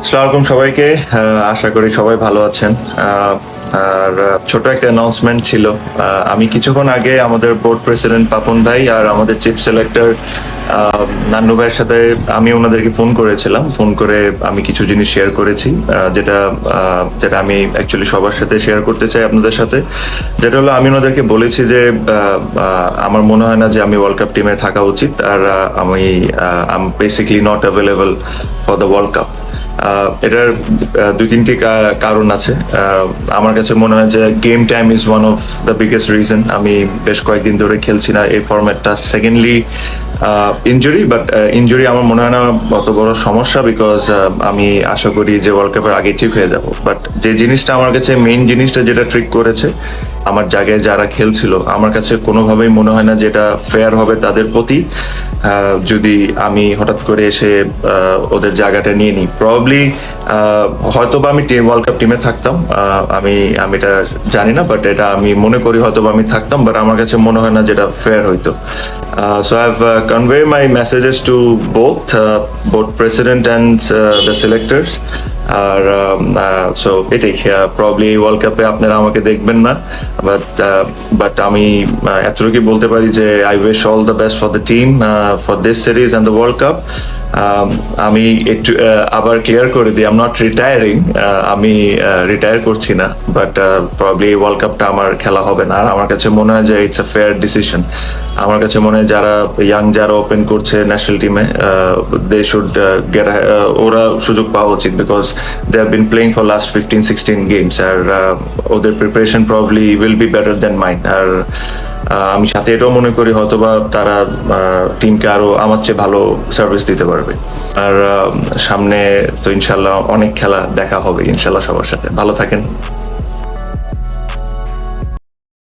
আসসালামু আলাইকুম সবাইকে। আশা করি সবাই ভালো আছেন। আর ছোট একটা অ্যানাউন্সমেন্ট ছিল। আমি কিছুক্ষণ আগে আমাদের বোর্ড প্রেসিডেন্ট পাপন ভাই আর আমাদের চিফ সিলেক্টর নান্নু ভাইয়ের সাথে আমি ওনাদেরকে ফোন করেছিলাম। ফোন করে আমি কিছু জিনিস শেয়ার করেছি, যেটা আমি অ্যাকচুয়ালি সবার সাথে শেয়ার করতে চাই আপনাদের সাথে। যেটা হলো, আমি ওনাদেরকে বলেছি যে আমার মনে হয় না যে আমি ওয়ার্ল্ড কাপ টিমে থাকা উচিত, আর আমি basically not available for the world cup. এটার দুই তিনটি কারণ আছে। আমার কাছে মনে হয় যে game time is one of the biggest reason আমি বেশ কয়েকদিন ধরে খেলছি না এই ফরম্যাটটা। সেকেন্ডলি ইনজুরি, বাট ইনজুরি আমার মনে হয় না অত বড় সমস্যা, বিকজ আমি আশা করি যে ওয়ার্ল্ড কাপের আগে ঠিক হয়ে যাব। বাট যে জিনিসটা আমার কাছে মেইন জিনিসটা যেটা ট্রিক করেছে, আমার জায়গায় যারা খেলছিল, আমার কাছে কোনোভাবেই মনে হয় না যেটা ফেয়ার হবে তাদের প্রতি যদি আমি হঠাৎ করে এসে ওদের জায়গাটা নিয়ে নিই। প্রবাবলি হয়তো বা আমি ওয়ার্ল্ড কাপ টিমে থাকতাম, আমি আমি এটা জানি না, বাট এটা আমি মনে করি হয়তো বা আমি থাকতাম, বাট আমার কাছে মনে হয় না যেটা ফেয়ার হইতো। So I've conveyed my messages to both president and the selectors. আর সো এটাই, প্রবলি ওয়ার্ল্ড কাপে আপনারা আমাকে দেখবেন না, বাট আমি এতটুকু বলতে পারি যে I wish all the best for the team for this series and the world cup. আমি একটু আবার ক্লিয়ার করে দিই, আই এম নট রিটায়ারিং, আমি রিটায়ার করছি না, বাট প্রবলি ওয়ার্ল্ড কাপটা আমার খেলা হবে না। আর আমার কাছে মনে হয় যে ইটস আ ফেয়ার ডিসিশন। আমার কাছে মনে হয় যারা যারা ওপেন করছে ন্যাশনাল টিমে, দে শুড গেট, ওরা সুযোগ পাওয়া উচিত, because they have been playing for last 15-16 games, আর ওদের preparation probably will be better than mine. আর আমি সাথে এটাও মনে করি হয়তোবা তারা টিমকে আরো আমার চেয়ে ভালো সার্ভিস দিতে পারবে। আর সামনে তো ইনশাল্লাহ অনেক খেলা দেখা হবে ইনশাল্লাহ সবার সাথে। ভালো থাকেন।